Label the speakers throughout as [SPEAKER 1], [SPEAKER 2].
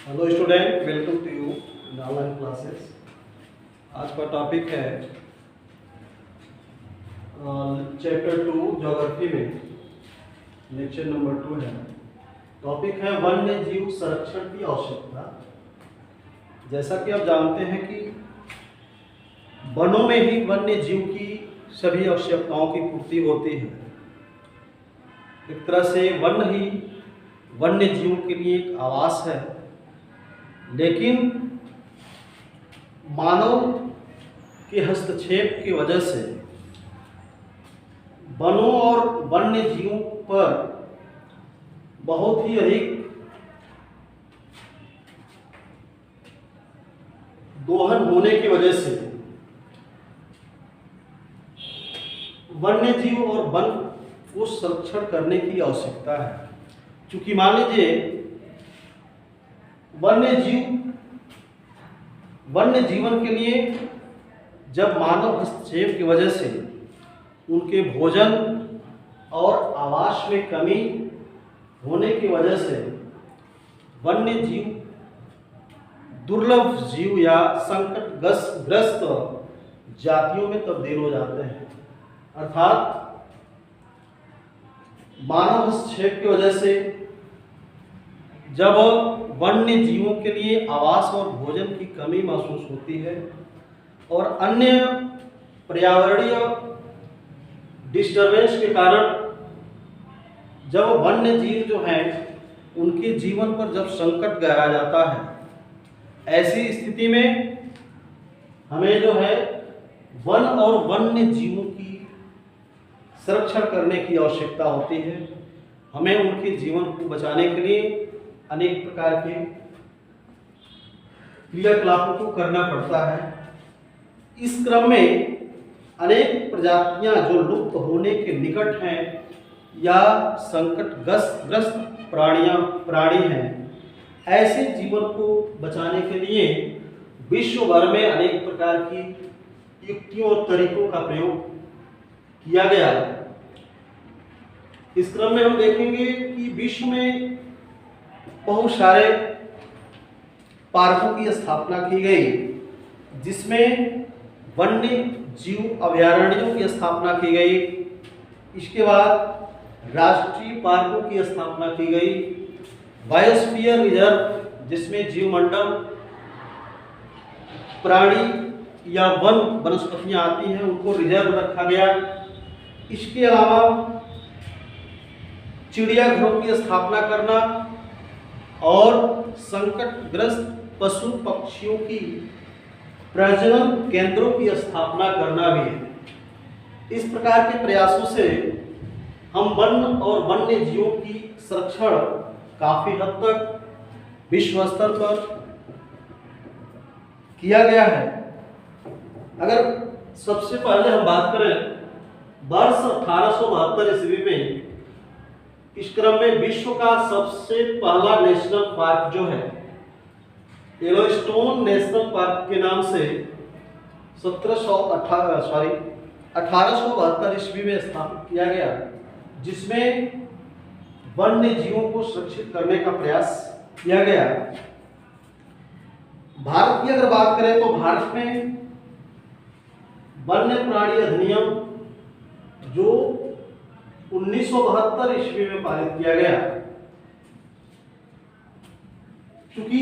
[SPEAKER 1] Hello student, welcome to you in online classes. आज का topic है चैप्टर 2 ज्योग्राफी में लेक्चर नंबर 2 है। टॉपिक है वन्य जीव संरक्षण की आवश्यकता। जैसा कि आप जानते हैं कि वनों में ही वन्य जीव की सभी आवश्यकताओं की पूर्ति होती है। एक तरह से वन ही वन्य जीवों के लिए एक आवास है, लेकिन मानव के हस्तक्षेप की वजह से वनों और वन्य जीवों पर बहुत ही अधिक दोहन होने की वजह से वन्य जीव और वन को संरक्षण करने की आवश्यकता है। क्योंकि मान लीजिए वन्य जीवन के लिए जब मानव हस्तक्षेप की वजह से उनके भोजन और आवास में कमी होने की वजह से वन्य जीव दुर्लभ जीव या संकटग्रस्त जातियों में तब्दील हो जाते हैं। अर्थात मानव हस्तक्षेप की वजह से जब वन्य जीवों के लिए आवास और भोजन की कमी महसूस होती है और अन्य पर्यावरणीय डिस्टरबेंस के कारण जब वन्य जीव जो हैं उनके जीवन पर जब संकट गहरा जाता है, ऐसी स्थिति में हमें जो है वन और वन्य जीवों की संरक्षण करने की आवश्यकता होती है। हमें उनके जीवन को बचाने के लिए अनेक प्रकार के क्रियाकलापों को करना पड़ता है। इस क्रम में अनेक प्रजातियां जो लुप्त होने के निकट हैं या संकटग्रस्त प्राणी हैं, ऐसे जीवन को बचाने के लिए विश्व भर में अनेक प्रकार की युक्तियों और तरीकों का प्रयोग किया गया है। इस क्रम में हम देखेंगे कि विश्व में बहुत सारे पार्कों की स्थापना की गई, जिसमें वन्य जीव अभयारण्यों की स्थापना की गई। इसके बाद राष्ट्रीय पार्कों की स्थापना की गई, बायोस्फीयर रिजर्व जिसमें जीवमंडल प्राणी या वनस्पतियां आती हैं उनको रिजर्व रखा गया। इसके अलावा चिड़ियाघरों की स्थापना करना और संकटग्रस्त पशु पक्षियों की प्रजनन केंद्रों की स्थापना करना भी है। इस प्रकार के प्रयासों से हम वन और वन्य जीवों की संरक्षण काफी हद तक विश्व स्तर पर किया गया है। अगर सबसे पहले हम बात करें वर्ष 1872 ईस्वी में, इस क्रम में विश्व का सबसे पहला नेशनल पार्क जो है येलोस्टोन नेशनल पार्क के नाम से 1872 ईस्वी में स्थापित किया गया, जिसमें वन्य जीवों को सुरक्षित करने का प्रयास किया गया। भारत की अगर बात करें तो भारत में वन्य प्राणी अधिनियम जो 1972 ईस्वी में पारित किया गया, क्योंकि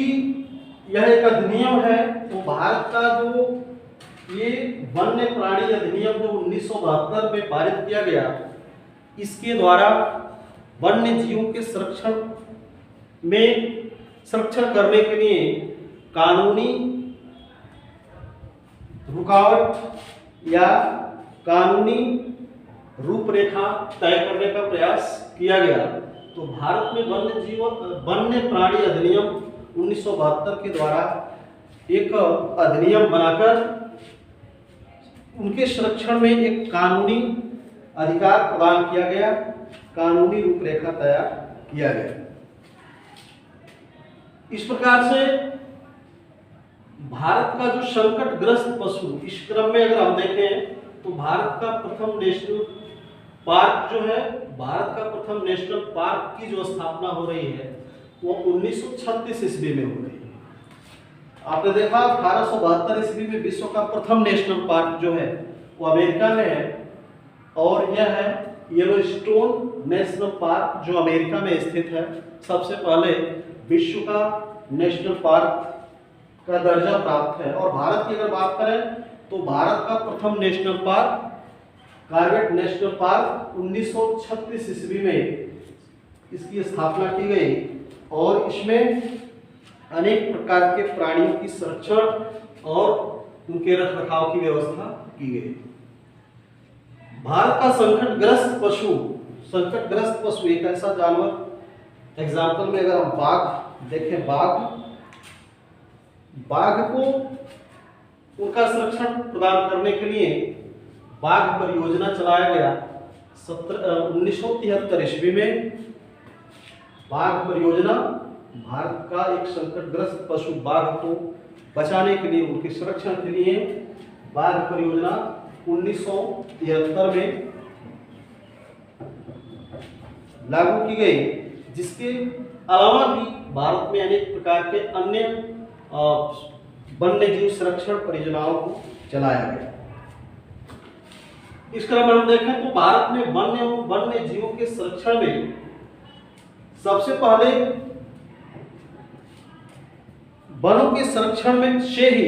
[SPEAKER 1] यह एक अधिनियम है तो भारत का जो ये वन्य प्राणी अधिनियम जो 1972 में पारित किया गया, इसके द्वारा वन्य जीवों के संरक्षण करने के लिए कानूनी रुकावट या कानूनी रूपरेखा तय करने का प्रयास किया गया। तो भारत में वन्य प्राणी अधिनियम 1972 के द्वारा एक अधिनियम बनाकर उनके संरक्षण में एक कानूनी अधिकार प्रदान किया गया, कानूनी रूपरेखा तैयार किया गया। इस प्रकार से भारत का जो संकटग्रस्त पशु, इस क्रम में अगर हम देखें तो भारत का प्रथम नेशनल पार्क जो है, भारत का प्रथम नेशनल पार्क की जो स्थापना हो रही है वो 1936 ईस्वी में हो रही है। आपने देखा 1872 ईस्वी में विश्व का प्रथम नेशनल पार्क जो है वो अमेरिका में है, और यह है येलोस्टोन नेशनल पार्क जो अमेरिका में स्थित है। सबसे पहले विश्व का नेशनल पार्क का दर्जा प्राप्त है। और भारत की अगर बात करें तो भारत का प्रथम national park Corbett national park 1936 ईस्वी में इसकी स्थापना की गई, और इसमें अनेक प्रकार के प्राणियों की संरक्षण और उनके रखरखाव की व्यवस्था की गई। भारत का संकटग्रस्त पशु एक ऐसा जानवर, एग्जाम्पल में अगर हम बाघ देखें, बाघ को उनका संरक्षण प्रदान करने के लिए बाघ परियोजना चलाया गया 1973 ईस्वी में। बाघ परियोजना भारत का एक संकटग्रस्त पशु बाघ को बचाने के लिए, उनके संरक्षण के लिए बाघ परियोजना 1973 में लागू की गई। जिसके अलावा भी भारत में अनेक प्रकार के अन्य वन्य जीव संरक्षण परियोजनाओं को चलाया गया। इस क्रम में हम देखें तो भारत में वन्य जीवों के संरक्षण में सबसे पहले वनों के संरक्षण में से ही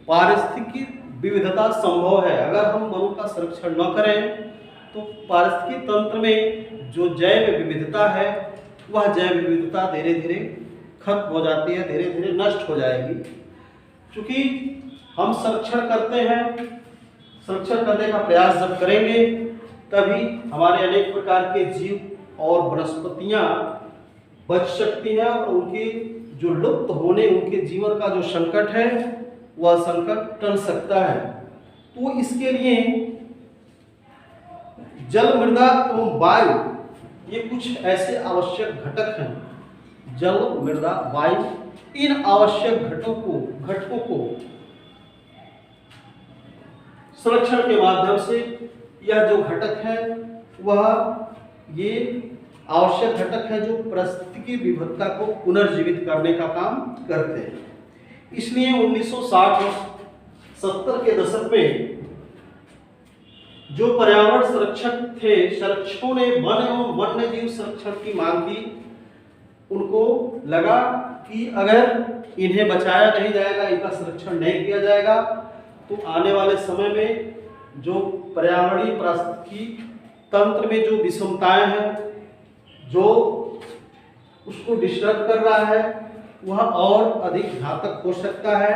[SPEAKER 1] पारिस्थितिकी विविधता संभव है। अगर हम वनों का संरक्षण न करें तो पारिस्थितिकी तंत्र में जो जैव विविधता है वह जैव विविधता धीरे धीरे खत्म हो जाती है, धीरे धीरे नष्ट हो जाएगी। क्योंकि हम संरक्षण करते हैं, संरक्षण करने का प्रयास जब करेंगे तभी हमारे अनेक प्रकार के जीव और वनस्पतियां बच सकती हैं, और उनके जो लुप्त होने, उनके जीवन का जो संकट है वह संकट टल सकता है। तो इसके लिए जल, मृदा एवं वायु ये कुछ ऐसे आवश्यक घटक हैं। जल, मृदा, वायु, इन आवश्यक घटकों को संरक्षण के माध्यम से यह जो घटक है वह ये आवश्यक घटक है जो पारिस्थितिकी विविधता को पुनर्जीवित करने का काम करते हैं। इसलिए 1960 और 70 के दशक में जो पर्यावरण संरक्षक थे, संरक्षकों ने वन एवं वन्य जीव संरक्षण की मांग की। उनको लगा कि अगर इन्हें बचाया नहीं जाएगा, इनका संरक्षण नहीं किया जाएगा, तो आने वाले समय में जो पर्यावरणीय पारिस्थितिकी तंत्र में जो विषमताएं हैं, जो उसको डिस्टर्ब कर रहा है, वह और अधिक घातक हो सकता है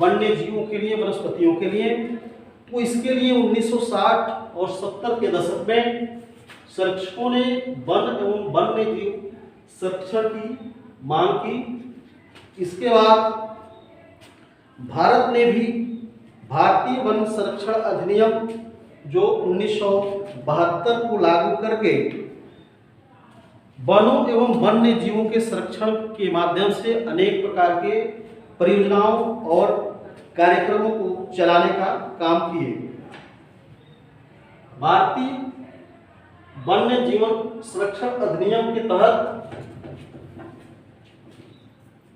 [SPEAKER 1] वन्य जीवों के लिए, वनस्पतियों के लिए। तो इसके लिए 1960 और 70 के दशक में संरक्षकों ने वन एवं वन्य जीव संरक्षण की मांग की। इसके बाद भारत ने भी भारतीय वन संरक्षण अधिनियम जो 1972 को लागू करके वनों एवं वन्य जीवों के संरक्षण के माध्यम से अनेक प्रकार के परियोजनाओं और कार्यक्रमों को चलाने का काम किए। भारतीय वन्य जीवन संरक्षण अधिनियम के तहत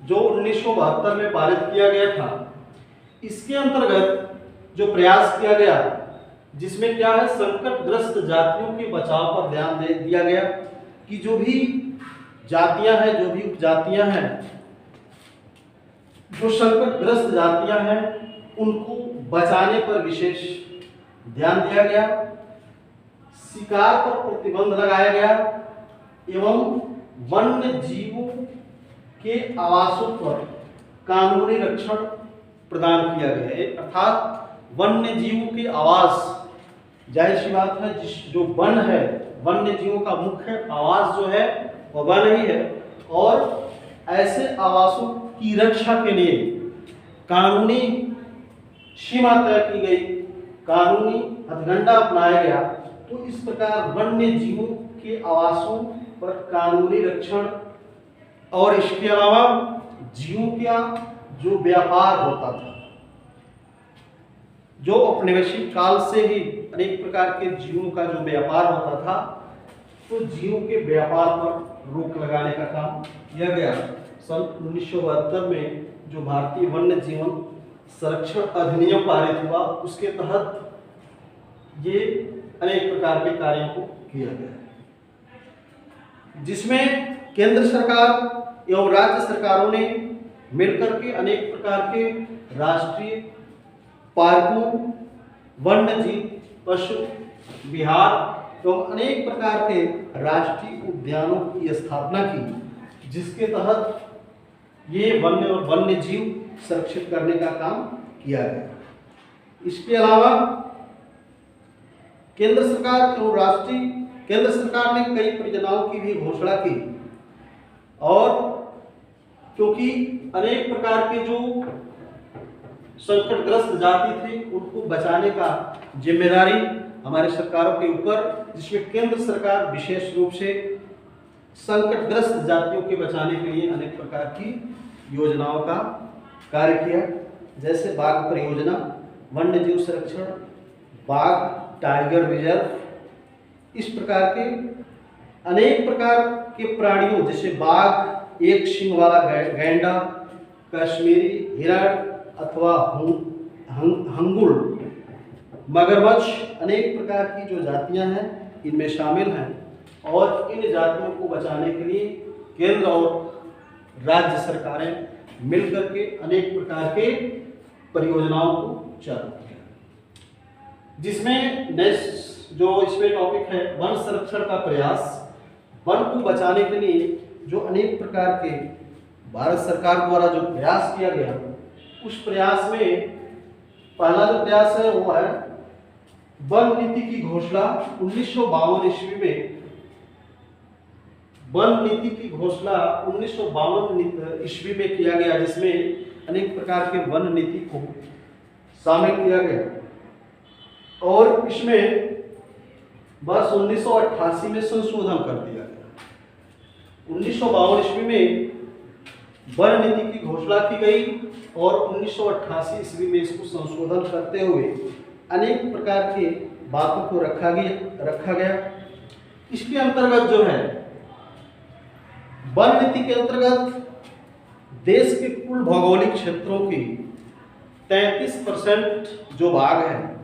[SPEAKER 1] जो 1972 में पारित किया गया था, इसके अंतर्गत जो प्रयास किया गया, जिसमें क्या है, संकटग्रस्त जातियों के बचाव पर ध्यान दिया गया कि जो भी जातियां हैं, जो भी उपजातियां हैं, जो संकटग्रस्त जातियां हैं, उनको बचाने पर विशेष ध्यान दिया गया। शिकार पर प्रतिबंध लगाया गया एवं वन्य जीवों के आवासों पर कानूनी रक्षण प्रदान किया गया है। अर्थात वन्य जीवों के आवास, जाहिर सी बात है, जो वन है, वन्य जीवों का मुख्य आवास जो है वह वन ही है, और ऐसे आवासों की रक्षा के लिए कानूनी सीमा तय की गई, कानूनी हथकंडा अपनाया गया। तो इस प्रकार वन्य जीवों के आवासों पर कानूनी रक्षण, और इसके अलावा जीवों का जो व्यापार होता था, जो औपनिवेशिक काल से ही अनेक प्रकार के जीवों का जो व्यापार होता था, तो जीवों के व्यापार पर रोक लगाने का काम किया गया। सन 1972 में जो भारतीय वन्य जीवन संरक्षण अधिनियम पारित हुआ, उसके तहत ये अनेक प्रकार के कार्यों को किया गया है, जिसमें केंद्र सरकार एवं राज्य सरकारों ने मिलकर के अनेक प्रकार के राष्ट्रीय पार्कों, वन्य जीव, पशु विहार एवं अनेक प्रकार के राष्ट्रीय उद्यानों की स्थापना की, जिसके तहत ये वन्य और वन्य जीव संरक्षित करने का काम किया गया। इसके अलावा केंद्र सरकार ने कई परियोजनाओं की भी घोषणा की, और क्योंकि अनेक प्रकार के जो संकटग्रस्त जाति थे उनको बचाने का जिम्मेदारी हमारे सरकारों के ऊपर, जिसमें केंद्र सरकार विशेष रूप से संकटग्रस्त जातियों के बचाने के लिए अनेक प्रकार की योजनाओं का कार्य किया, जैसे बाघ परियोजना, वन्य जीव संरक्षण, बाघ टाइगर रिजर्व, इस प्रकार के अनेक प्रकार के प्राणियों जैसे बाघ, एक सींग वाला गैंडा, कश्मीरी हिरण अथवा हंगुल, मगरमच्छ, अनेक प्रकार की जो जातियां हैं इनमें शामिल हैं, और इन जातियों को बचाने के लिए केंद्र और राज्य सरकारें मिलकर के अनेक प्रकार के परियोजनाओं को चालू किया, जिसमें नेक्स्ट जो इसमें टॉपिक है वन संरक्षण का प्रयास। वन को बचाने के लिए जो अनेक प्रकार के भारत सरकार द्वारा जो प्रयास किया गया, उस प्रयास में पहला जो प्रयास है वो है वन नीति की घोषणा 1952 ईस्वी में। वन नीति की घोषणा 1952 ईस्वी में किया गया, जिसमें अनेक प्रकार के वन नीति को शामिल किया गया, और इसमें वर्ष 1988 में संशोधन कर दिया गया। 1952 ईस्वी में वन नीति की घोषणा की गई, और 1988 ईस्वी में इसको संशोधन करते हुए अनेक प्रकार के बातों को रखा गया। इसके अंतर्गत जो है वन नीति के अंतर्गत देश के कुल भौगोलिक क्षेत्रों की 33% जो भाग है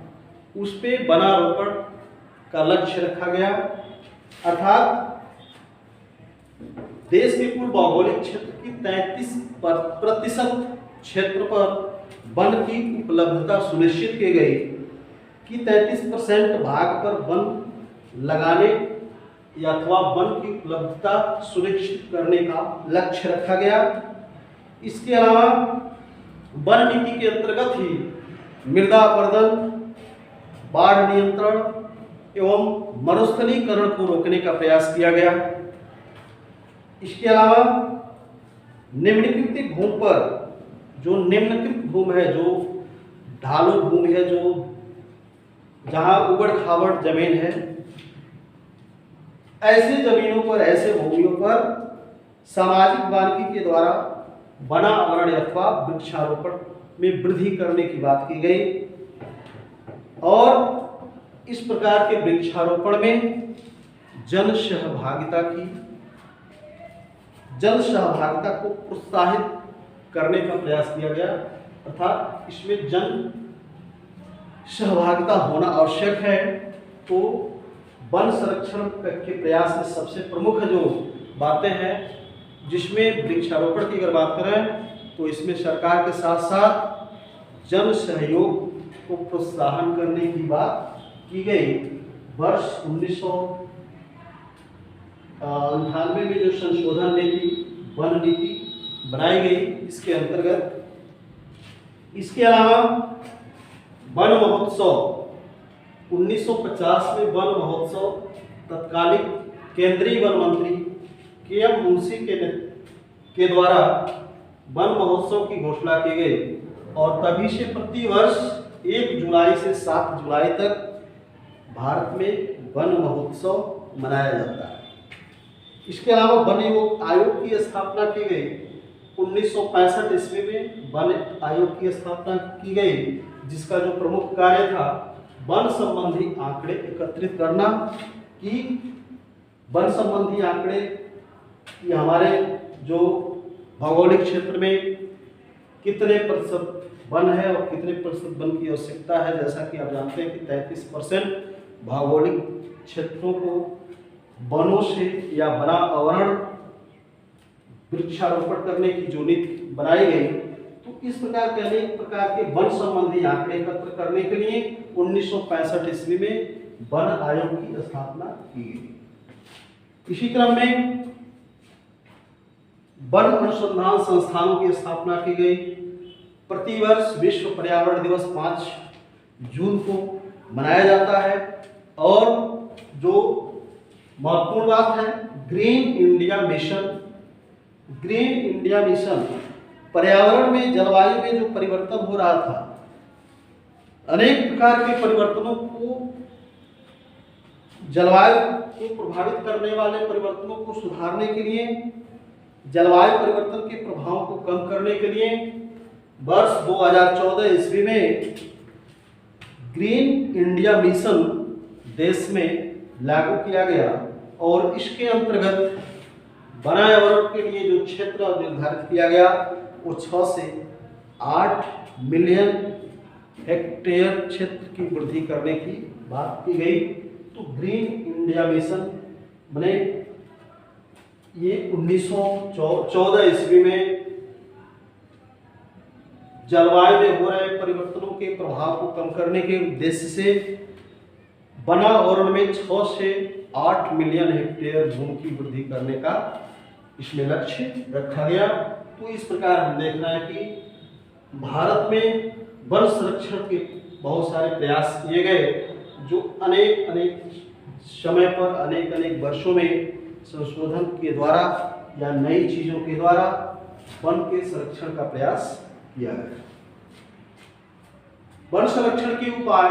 [SPEAKER 1] उस पे वनारोपण का लक्ष्य रखा गया, अर्थात देश के कुल भौगोलिक क्षेत्र की 33% क्षेत्र पर वन की उपलब्धता सुनिश्चित की गई कि 33% भाग पर वन लगाने या अथवा वन की उपलब्धता सुनिश्चित करने का लक्ष्य रखा गया। इसके अलावा वन नीति के अंतर्गत ही मृदा अपरदन, बाढ़ नियंत्रण एवं मरुस्थलीकरण को रोकने का प्रयास किया गया। इसके अलावा निम्नलिखित भूमि पर जो निम्नलिखित भूमि है, जो ढालू भूमि है, जो जहाँ उबड़ खाबड़ जमीन है, ऐसे जमीनों पर, ऐसे भूमियों पर सामाजिक वानिकी के द्वारा वनावरण अथवा वृक्षारोपण में वृद्धि करने की बात की गई, और इस प्रकार के वृक्षारोपण में जन सहभागिता को प्रोत्साहित करने का प्रयास किया गया, अर्थात इसमें जन सहभागिता होना आवश्यक है। तो वन संरक्षण के प्रयास में सबसे प्रमुख जो बातें हैं, जिसमें वृक्षारोपण की अगर बात करें तो इसमें सरकार के साथ साथ जन सहयोग को प्रोत्साहन करने की बात की गई। वर्ष 1998 में जो संशोधन नीति, वन नीति बनाई गई, इसके अंतर्गत इसके अलावा वन महोत्सव 1950 में वन महोत्सव तत्कालीन केंद्रीय वन मंत्री के.एम. मुंशी के द्वारा वन महोत्सव की घोषणा की गई, और तभी से प्रतिवर्ष 1 जुलाई से 7 जुलाई तक भारत में वन महोत्सव मनाया जाता है। इसके अलावा वन आयोग की स्थापना की गई 1965 ईस्वी में। वन आयोग की स्थापना की गई, जिसका जो प्रमुख कार्य था वन संबंधी आंकड़े एकत्रित करना, कि वन संबंधी आंकड़े कि हमारे जो भौगोलिक क्षेत्र में कितने प्रतिशत वन है और कितने प्रतिशत वन की आवश्यकता है। जैसा कि आप जानते हैं कि 33% भौगोलिक क्षेत्रों को वनों से या वना आवरण वृक्षारोपण करने की जो नीति बनाई गई, तो इस प्रकार के अनेक प्रकार के वन संबंधी आंकड़े एकत्र करने के लिए 1965 ईस्वी में वन आयोग की स्थापना की गई। इसी क्रम में वन अनुसंधान संस्थानों की स्थापना की गई। प्रतिवर्ष विश्व पर्यावरण दिवस 5 जून को मनाया जाता है। और जो महत्वपूर्ण बात है, ग्रीन इंडिया मिशन पर्यावरण में, जलवायु में जो परिवर्तन हो रहा था, अनेक प्रकार के परिवर्तनों को, जलवायु को प्रभावित करने वाले परिवर्तनों को सुधारने के लिए, जलवायु परिवर्तन के प्रभावों को कम करने के लिए वर्ष 2014 ईस्वी में ग्रीन इंडिया मिशन देश में लागू किया गया। और इसके अंतर्गत वनावरण के लिए जो क्षेत्र निर्धारित किया गया वो 6 से 8 मिलियन हेक्टेयर क्षेत्र की वृद्धि करने की बात की गई। तो ग्रीन इंडिया मिशन बने ये 1914 ईस्वी में जलवायु में हो रहे परिवर्तनों के प्रभाव को कम करने के उद्देश्य से वनावरण में 6 से 8 मिलियन हेक्टेयर भूमि की वृद्धि करने का इसमें लक्ष्य रखा गया। तो इस प्रकार हम देख रहे हैं कि भारत में वन संरक्षण के बहुत सारे प्रयास किए गए, जो अनेक समय पर अनेक वर्षों में संशोधन के द्वारा या नई चीजों के द्वारा वन के संरक्षण का प्रयास किया गया। वन संरक्षण के उपाय,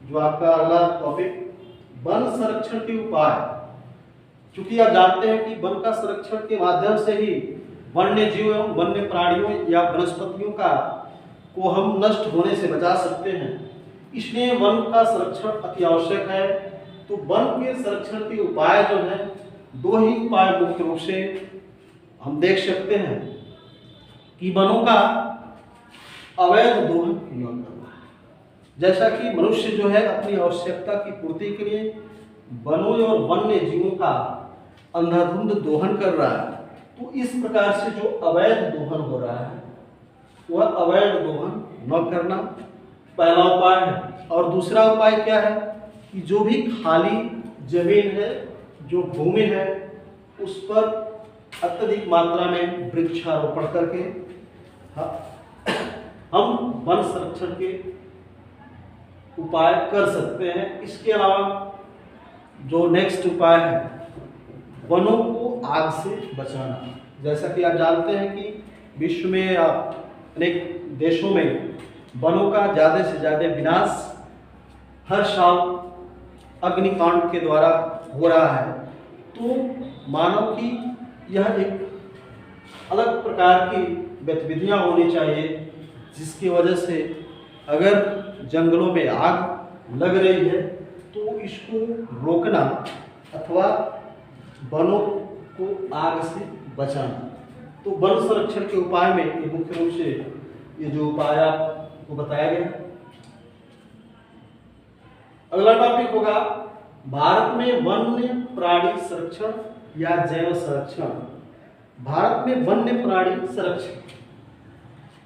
[SPEAKER 1] जो आपका अगला टॉपिक, वन संरक्षण के उपाय। चूंकि आप जानते हैं कि वन का संरक्षण के माध्यम से ही वन्य जीव एवं वन्य प्राणियों या वनस्पतियों को हम नष्ट होने से बचा सकते हैं, इसलिए वन का संरक्षण अति आवश्यक है। तो वन के संरक्षण के उपाय जो है, 2 ही उपाय मुख्य रूप से हम देख सकते हैं कि वनों का अवैध दोहन न करना। जैसा कि मनुष्य जो है अपनी आवश्यकता की पूर्ति के लिए वनों और वन्य जीवों का अंधाधुंध दोहन कर रहा है, तो इस प्रकार से जो अवैध दोहन हो रहा है वह अवैध दोहन न करना पहला उपाय है। और दूसरा उपाय क्या है कि जो भी खाली जमीन है, जो भूमि है, उस पर अत्यधिक मात्रा में वृक्षारोपण करके हम वन संरक्षण के उपाय कर सकते हैं। इसके अलावा जो नेक्स्ट उपाय है, वनों को आग से बचाना। जैसा कि आप जानते हैं कि विश्व में या अनेक देशों में वनों का ज़्यादा से ज़्यादा विनाश हर साल अग्निकांड के द्वारा हो रहा है। तो मानव की यह एक अलग प्रकार की गतिविधियां होनी चाहिए, जिसकी वजह से अगर जंगलों में आग लग रही है तो इसको रोकना अथवा वनों को आग से बचाना। तो वन संरक्षण के उपाय में ये मुख्य रूप से ये जो उपाय आपको बताया गया। अगला टॉपिक होगा भारत में वन्य प्राणी संरक्षण या जैव संरक्षण। भारत में वन्य प्राणी संरक्षण,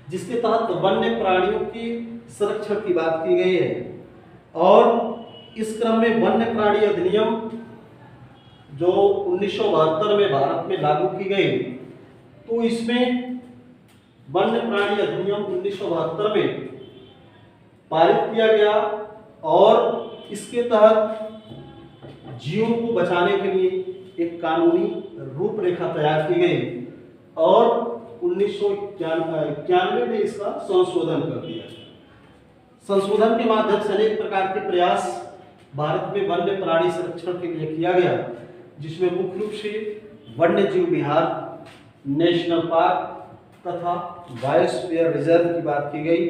[SPEAKER 1] जिसके तहत वन्य प्राणियों की संरक्षण की बात की गई है। और इस क्रम में वन्य प्राणी अधिनियम जो 1972 में भारत में लागू की गई, तो इसमें वन्य प्राणी अधिनियम 1972 में पारित किया गया और इसके तहत जीवों को बचाने के लिए एक कानूनी रूपरेखा तैयार की गई और 1991 में इसका संशोधन कर दिया। संशोधन के माध्यम से अनेक प्रकार के प्रयास भारत में वन्य प्राणी संरक्षण के लिए किया गया, जिसमें मुख्य रूप से वन्य जीव विहार, नेशनल पार्क तथा बायोस्फीयर रिजर्व की बात की गई।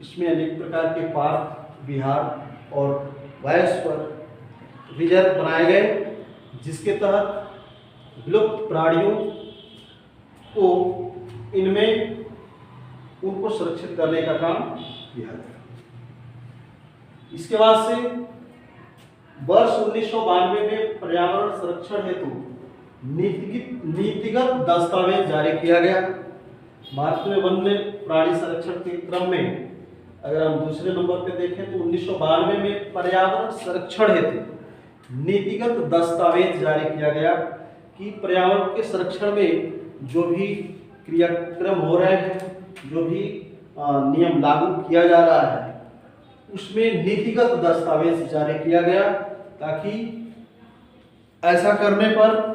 [SPEAKER 1] इसमें अनेक प्रकार के पार्क, विहार और बायोस्फीयर रिजर्व बनाए गए, जिसके तहत विलुप्त प्राणियों को इनमें उनको सुरक्षित करने का काम किया गया। इसके बाद से वर्ष 1992 में पर्यावरण संरक्षण हेतु नीतिगत दस्तावेज जारी किया गया। भारत में वन्य प्राणी संरक्षण के क्रम में अगर हम दूसरे नंबर पे देखें तो 1992 में पर्यावरण संरक्षण हेतु नीतिगत दस्तावेज जारी किया गया कि पर्यावरण के संरक्षण में जो भी क्रियाक्रम हो रहे हैं, जो भी नियम लागू किया जा रहा है, उसमें नीतिगत दस्तावेज जारी किया गया ताकि ऐसा करने पर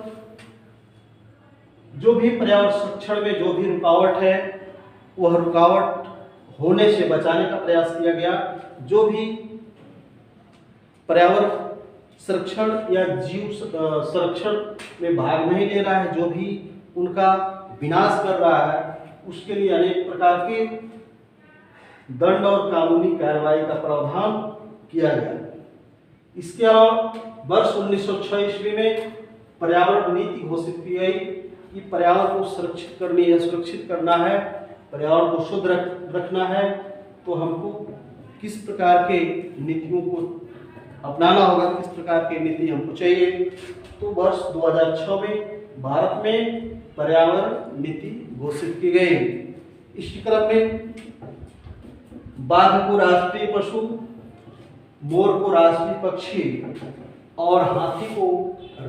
[SPEAKER 1] जो भी पर्यावरण संरक्षण में जो भी रुकावट है वह रुकावट होने से बचाने का प्रयास किया गया। जो भी पर्यावरण संरक्षण या जीव संरक्षण में भाग नहीं ले रहा है, जो भी उनका विनाश कर रहा है, उसके लिए अनेक प्रकार के दंड और कानूनी कार्रवाई का प्रावधान किया गया। इसके अलावा वर्ष 1906 ईस्वी में पर्यावरण नीति घोषित की गई कि पर्यावरण को सुरक्षित करनी है, सुरक्षित करना है, पर्यावरण को शुद्ध रखना है, तो हमको किस प्रकार के नीतियों को अपनाना होगा, किस प्रकार की नीति हमको चाहिए। तो वर्ष 2006 में भारत में पर्यावरण नीति घोषित की गई। इसी क्रम में बाघ को राष्ट्रीय पशु, मोर को राष्ट्रीय पक्षी और हाथी को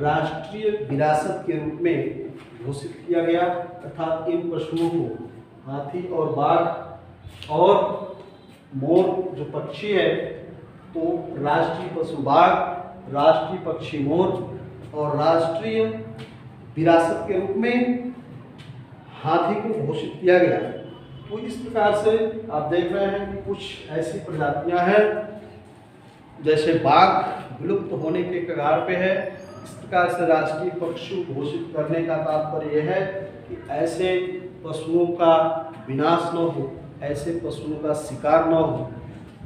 [SPEAKER 1] राष्ट्रीय विरासत के रूप में घोषित किया गया। अर्थात इन पशुओं को, हाथी और बाघ और मोर जो पक्षी है, तो राष्ट्रीय पशु बाघ, राष्ट्रीय पक्षी मोर और राष्ट्रीय विरासत के रूप में हाथी को घोषित किया गया। तो इस प्रकार से आप देख रहे हैं कि कुछ ऐसी प्रजातियां हैं, जैसे बाघ विलुप्त होने के कगार पे है। इस प्रकार से राष्ट्रीय पशु घोषित करने का तात्पर्य यह है कि ऐसे पशुओं का विनाश न हो, ऐसे पशुओं का शिकार न हो,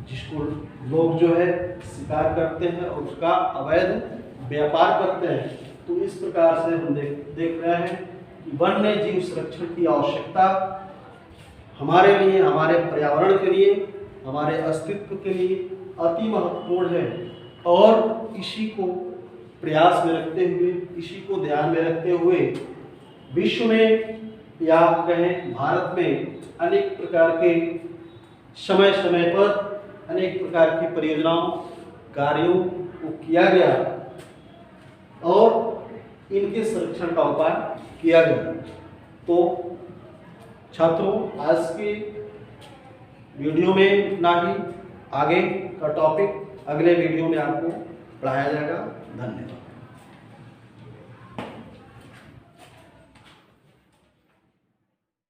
[SPEAKER 1] जिसको लोग जो है शिकार करते हैं और उसका अवैध व्यापार करते हैं। तो इस प्रकार से हम देख रहे हैं कि वन्य जीव संरक्षण की आवश्यकता हमारे लिए, हमारे पर्यावरण के लिए, हमारे अस्तित्व के लिए अति महत्वपूर्ण है। और इसी को प्रयास में रखते हुए, इसी को ध्यान में रखते हुए विश्व में या कहें भारत में अनेक प्रकार के समय समय पर अनेक प्रकार की परियोजनाओं, कार्यों को किया गया और इनके संरक्षण का उपाय किया गया। तो छात्रों, आज के वीडियो में इतना ही। आगे का टॉपिक अगले वीडियो में आपको पढ़ाया जाएगा। धन्यवाद।